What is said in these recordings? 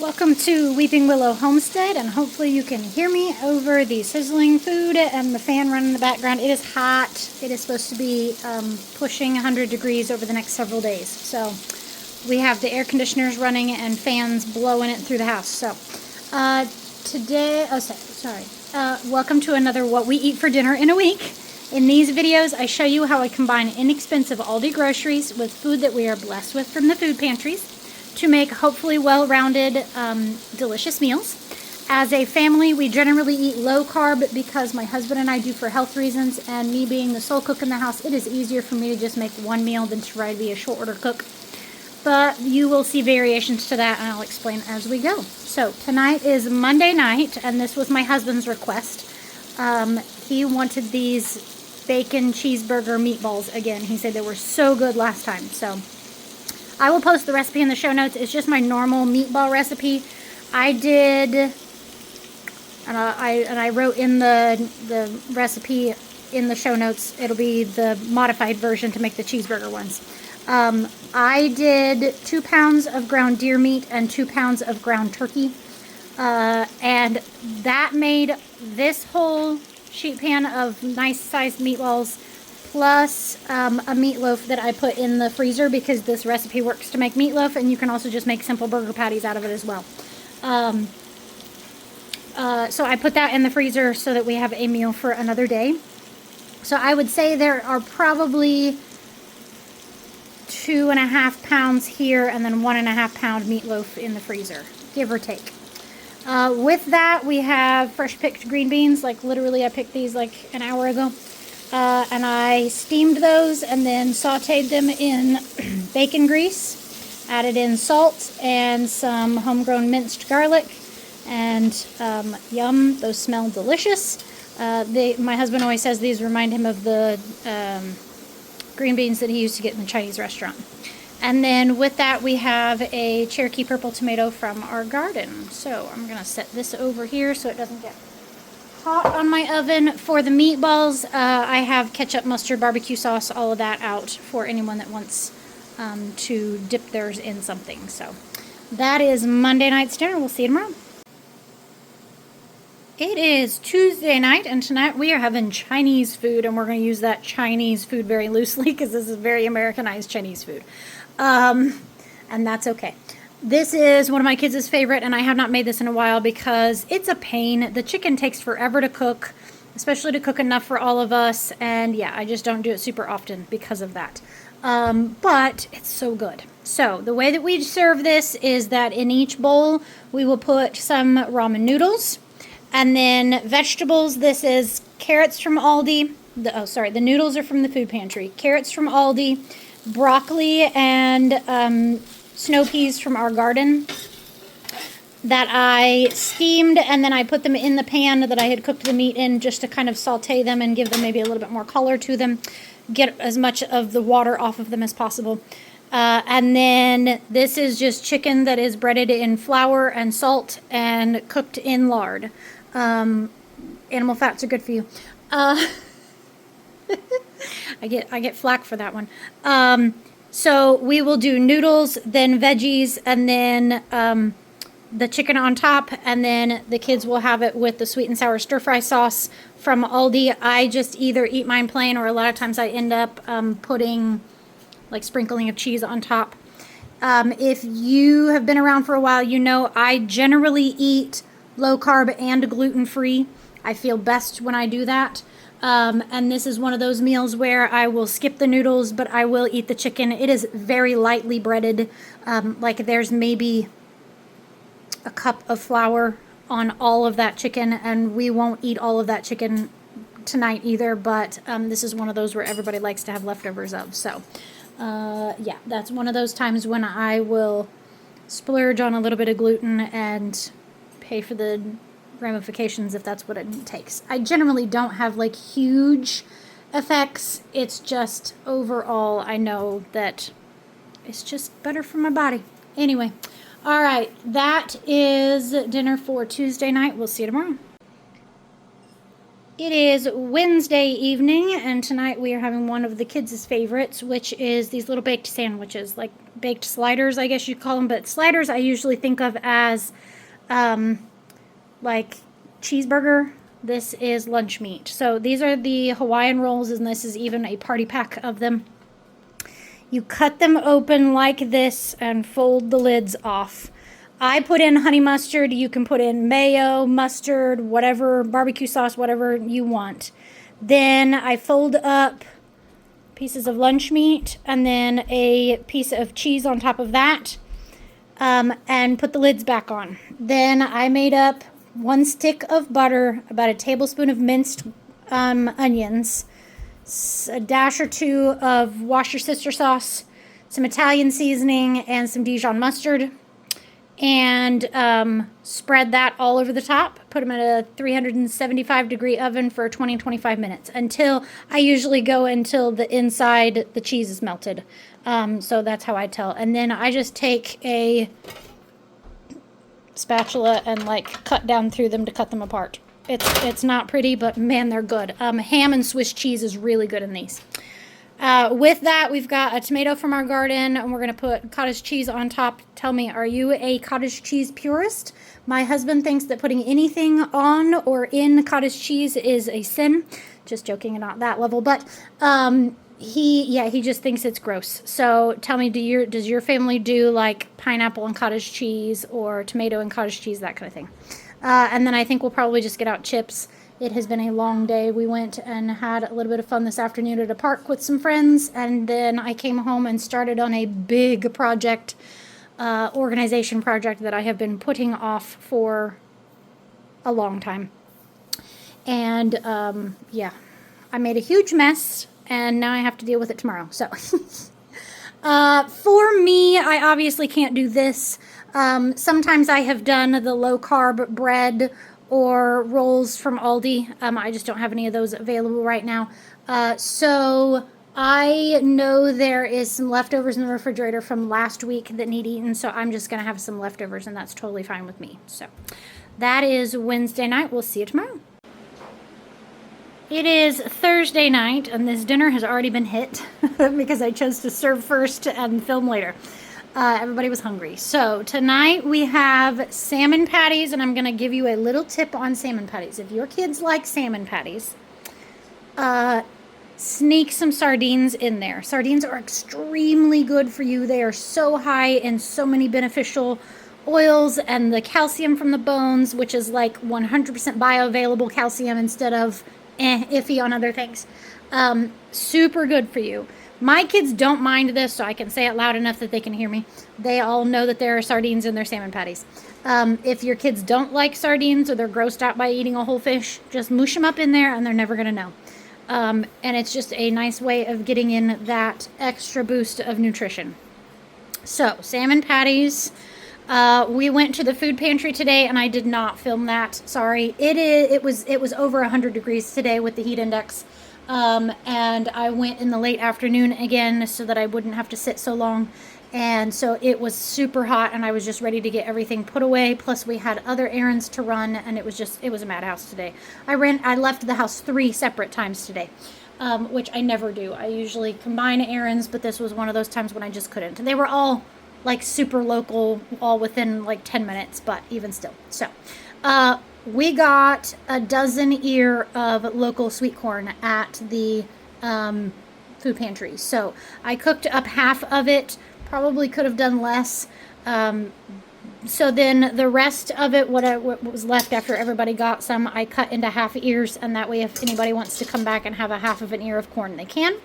Welcome to Weeping Willow Homestead, and hopefully you can hear me over the sizzling food and the fan running in the background. It is hot. It is supposed to be pushing 100 degrees over the next several days. So we have the air conditioners running and fans blowing it through the house. So today, welcome to another What We Eat for Dinner in a Week. In these videos, I show you how I combine inexpensive Aldi groceries with food that we are blessed with from the food pantries to make hopefully well-rounded, delicious meals. As a family, we generally eat low carb because my husband and I do for health reasons, and me being the sole cook in the house, it is easier for me to just make one meal than to try to be a short order cook. But you will see variations to that, and I'll explain as we go. So tonight is Monday night, and this was my husband's request. He wanted these bacon cheeseburger meatballs again. He said they were so good last time, so I will post the recipe in the show notes. It's just my normal meatball recipe. I did, and I wrote in the recipe in the show notes. It'll be the modified version to make the cheeseburger ones. I did 2 pounds of ground deer meat and 2 pounds of ground turkey. And that made this whole sheet pan of nice sized meatballs, plus a meatloaf that I put in the freezer because this recipe works to make meatloaf, and you can also just make simple burger patties out of it as well. So I put that in the freezer so that we have a meal for another day. So I would say there are probably 2.5 pounds here and then 1.5 pound meatloaf in the freezer, give or take. With that, we have fresh picked green beans. Like literally I picked these like an hour ago. And I steamed those and then sauteed them in bacon grease, added in salt and some homegrown minced garlic, and yum, those smell delicious. My husband always says these remind him of the green beans that he used to get in the Chinese restaurant. And then with that, we have a Cherokee purple tomato from our garden. So I'm going to set this over here so it doesn't get hot on my oven. For the meatballs, I have ketchup, mustard, barbecue sauce, all of that out for anyone that wants to dip theirs in something. So that is Monday night's dinner. We'll see you tomorrow. It is Tuesday night, and tonight we are having Chinese food, and we're going to use that Chinese food very loosely because this is very Americanized Chinese food. And that's okay. This is one of my kids' favorite, and I have not made this in a while because it's a pain. The chicken takes forever to cook, especially to cook enough for all of us. And yeah, I just don't do it super often because of that. But it's so good. So the way that we serve this is that in each bowl, we will put some ramen noodles and then vegetables. This is carrots from Aldi. The noodles are from the food pantry. Carrots from Aldi, broccoli, and snow peas from our garden that I steamed, and then I put them in the pan that I had cooked the meat in just to kind of saute them and give them maybe a little bit more color to them, get as much of the water off of them as possible. And then this is just chicken that is breaded in flour and salt and cooked in lard. Animal fats are good for you. I get flack for that one. So we will do noodles, then veggies, and then the chicken on top, and then the kids will have it with the sweet and sour stir-fry sauce from Aldi. I just either eat mine plain, or a lot of times I end up putting like sprinkling of cheese on top. If you have been around for a while, you know I generally eat low carb and gluten-free. I feel best when I do that. And this is one of those meals where I will skip the noodles, but I will eat the chicken. It is very lightly breaded. Like there's maybe a cup of flour on all of that chicken, and we won't eat all of that chicken tonight either, but this is one of those where everybody likes to have leftovers of. So yeah, that's one of those times when I will splurge on a little bit of gluten and pay for the ramifications if that's what it takes. I generally don't have like huge effects. It's just overall I know that it's just better for my body. Anyway, all right, that is dinner for Tuesday night. We'll see you tomorrow. It is Wednesday evening, and tonight we are having one of the kids' favorites, which is these little baked sandwiches, like baked sliders, I guess you'd call them. But sliders I usually think of as like cheeseburger. This is lunch meat. So these are the Hawaiian rolls, and this is even a party pack of them. You cut them open like this and fold the lids off. I put in honey mustard. You can put in mayo, mustard, whatever, barbecue sauce, whatever you want. Then I fold up pieces of lunch meat and then a piece of cheese on top of that, and put the lids back on. Then I made up 1 stick of butter, about a tablespoon of minced onions, a dash or 2 of wash your sister sauce, some Italian seasoning, and some Dijon mustard. And spread that all over the top. Put them in a 375-degree oven for 20-25 minutes until I usually go until the inside, the cheese is melted. So that's how I tell. And then I just take a spatula and like cut down through them to cut them apart. It's not pretty, but man, they're good. Ham and Swiss cheese is really good in these. With that, we've got a tomato from our garden, and we're going to put cottage cheese on top. Tell me, are you a cottage cheese purist? My husband thinks that putting anything on or in cottage cheese is a sin. Just joking, not that level, but he just thinks it's gross. So tell me, does your family do like pineapple and cottage cheese or tomato and cottage cheese, that kind of thing? And then I think we'll probably just get out chips. It has been a long day. We went and had a little bit of fun this afternoon at a park with some friends, and then I came home and started on a big project, organization project that I have been putting off for a long time. And yeah, I made a huge mess, and now I have to deal with it tomorrow. So for me, I obviously can't do this. Sometimes I have done the low-carb bread or rolls from Aldi. I just don't have any of those available right now. So I know there is some leftovers in the refrigerator from last week that need eaten, so I'm just going to have some leftovers, and that's totally fine with me. So that is Wednesday night. We'll see you tomorrow. It is Thursday night, and this dinner has already been hit because I chose to serve first and film later. Everybody was hungry. So tonight we have salmon patties, and I'm going to give you a little tip on salmon patties. If your kids like salmon patties, sneak some sardines in there. Sardines are extremely good for you. They are so high in so many beneficial oils and the calcium from the bones, which is like 100% bioavailable calcium instead of iffy on other things. Super good for you. My kids don't mind this, so I can say it loud enough that they can hear me. They all know that there are sardines in their salmon patties. If your kids don't like sardines or they're grossed out by eating a whole fish, just moosh them up in there and they're never going to know. And it's just a nice way of getting in that extra boost of nutrition. So, salmon patties. We went to the food pantry today, and I did not film that. Sorry. It was over 100 degrees today with the heat index. And I went in the late afternoon again so that I wouldn't have to sit so long. And so it was super hot, and I was just ready to get everything put away. Plus we had other errands to run, and it was a madhouse today. I left the house 3 separate times today, which I never do. I usually combine errands, but this was one of those times when I just couldn't. They were all like super local, all within like 10 minutes, but even still. So, we got a dozen ear of local sweet corn at the food pantry. So I cooked up half of it, probably could have done less. So then the rest of it, what was left after everybody got some, I cut into half ears, and that way if anybody wants to come back and have a half of an ear of corn, they can.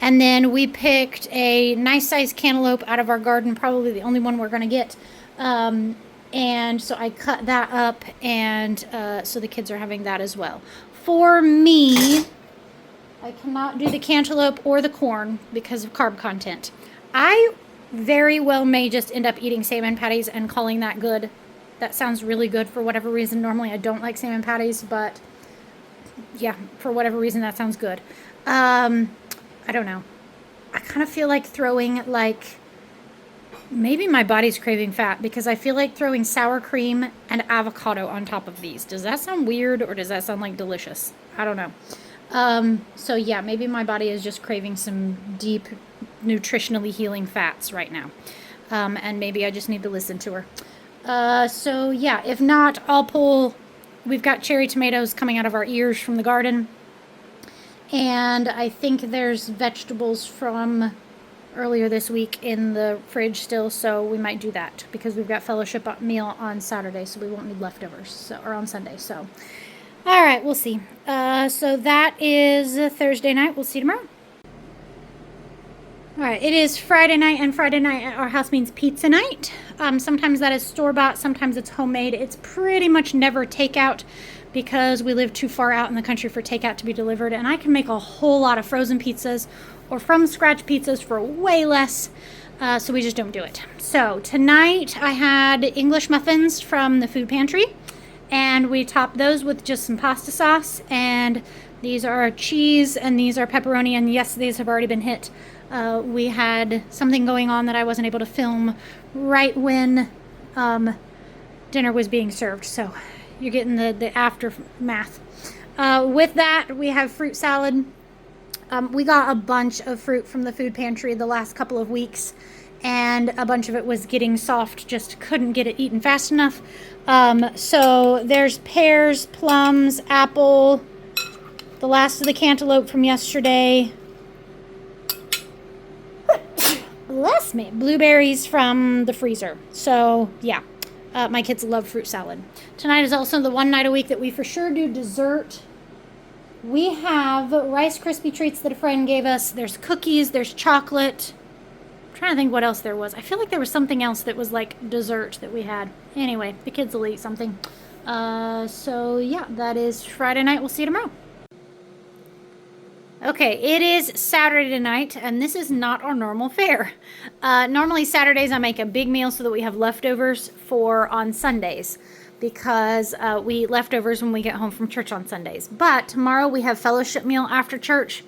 And then we picked a nice sized cantaloupe out of our garden, probably the only one we're going to get. And so I cut that up, and so the kids are having that as well. For me, I cannot do the cantaloupe or the corn because of carb content. I very well may just end up eating salmon patties and calling that good. That sounds really good for whatever reason. Normally I don't like salmon patties, but yeah, for whatever reason that sounds good. I don't know. I kind of feel like throwing like Maybe my body's craving fat because I feel like throwing sour cream and avocado on top of these. Does that sound weird or does that sound like delicious? I don't know. So yeah, maybe my body is just craving some deep, nutritionally healing fats right now. And maybe I just need to listen to her. So yeah, if not, we've got cherry tomatoes coming out of our ears from the garden. And I think there's vegetables from earlier this week in the fridge still, so we might do that because we've got fellowship meal on Saturday, so we won't need leftovers, or on Sunday. So, all right, we'll see. So that is Thursday night. We'll see you tomorrow. All right, it is Friday night, and Friday night at our house means pizza night. Sometimes that is store-bought, sometimes it's homemade. It's pretty much never takeout because we live too far out in the country for takeout to be delivered, and I can make a whole lot of frozen pizzas or from scratch pizzas for way less, so we just don't do it. So tonight I had English muffins from the food pantry, and we topped those with just some pasta sauce, and these are cheese and these are pepperoni, and yes, these have already been hit. We had something going on that I wasn't able to film right when dinner was being served, so you're getting the aftermath. With that, we have fruit salad. We got a bunch of fruit from the food pantry the last couple of weeks, and a bunch of it was getting soft, just couldn't get it eaten fast enough. So there's pears, plums, apple, the last of the cantaloupe from yesterday. Bless me. Blueberries from the freezer. So, yeah. My kids love fruit salad. Tonight is also the one night a week that we for sure do dessert. We have Rice Krispie treats that a friend gave us. There's cookies. There's chocolate. I'm trying to think what else there was. I feel like there was something else that was like dessert that we had. Anyway, the kids will eat something. So, yeah, that is Friday night. We'll see you tomorrow. Okay, it is Saturday night, and this is not our normal fare. Normally Saturdays I make a big meal so that we have leftovers for on Sundays, because we eat leftovers when we get home from church on Sundays. But tomorrow we have fellowship meal after church,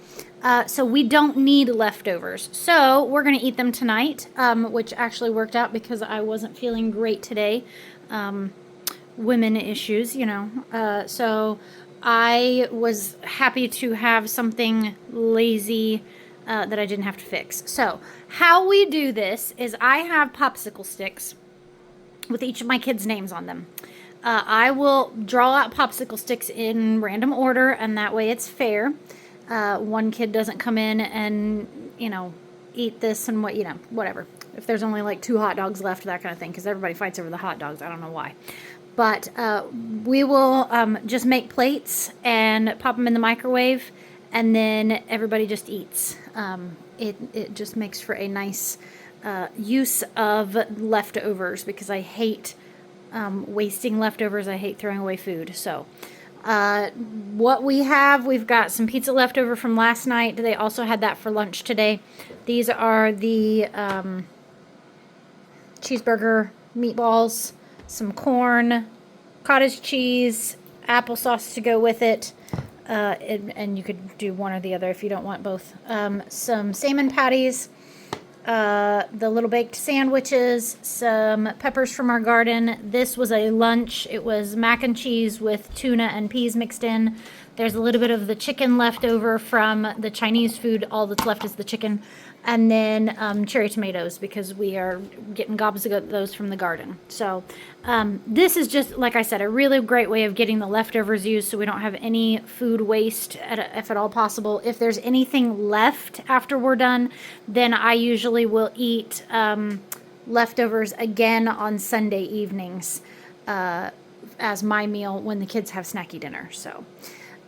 so we don't need leftovers. So we're going to eat them tonight, which actually worked out because I wasn't feeling great today. Women issues, you know. So I was happy to have something lazy that I didn't have to fix. So how we do this is I have popsicle sticks with each of my kids' names on them. I will draw out popsicle sticks in random order, and that way it's fair. One kid doesn't come in and, you know, eat this and whatever. If there's only like 2 hot dogs left, that kind of thing, because everybody fights over the hot dogs. I don't know why. But we will just make plates and pop them in the microwave, and then everybody just eats. It just makes for a nice use of leftovers, because I hate wasting leftovers. I hate throwing away food. So what we've got some pizza leftover from last night. They also had that for lunch today. These are the cheeseburger meatballs, some corn, cottage cheese, applesauce to go with it, and you could do one or the other if you don't want both. Some salmon patties, the little baked sandwiches, some peppers from our garden. This was a lunch. It was mac and cheese with tuna and peas mixed in. There's a little bit of the chicken left over from the Chinese food. All that's left is the chicken. And then cherry tomatoes, because we are getting gobs of those from the garden. So this is just, like I said, a really great way of getting the leftovers used so we don't have any food waste, if at all possible. If there's anything left after we're done, then I usually will eat leftovers again on Sunday evenings as my meal when the kids have snacky dinner. So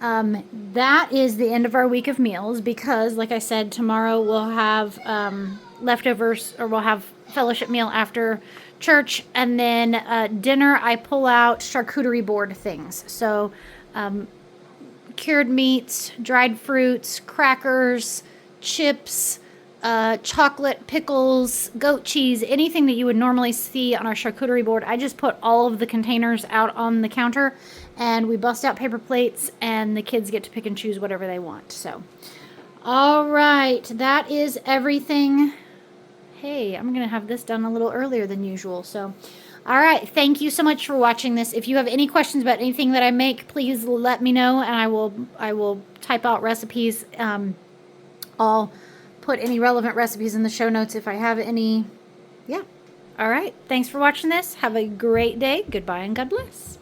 that is the end of our week of meals, because like I said, tomorrow we'll have leftovers, or we'll have fellowship meal after church, and then dinner I pull out charcuterie board things. So cured meats, dried fruits, crackers, chips, chocolate, pickles, goat cheese, anything that you would normally see on our charcuterie board. I just put all of the containers out on the counter, and we bust out paper plates, and the kids get to pick and choose whatever they want. So, all right, that is everything. hey, I'm going to have this done a little earlier than usual. So, all right. Thank you so much for watching this. If you have any questions about anything that I make, please let me know, and I will type out recipes. I'll put any relevant recipes in the show notes if I have any. Yeah. All right. Thanks for watching this. Have a great day. Goodbye and God bless.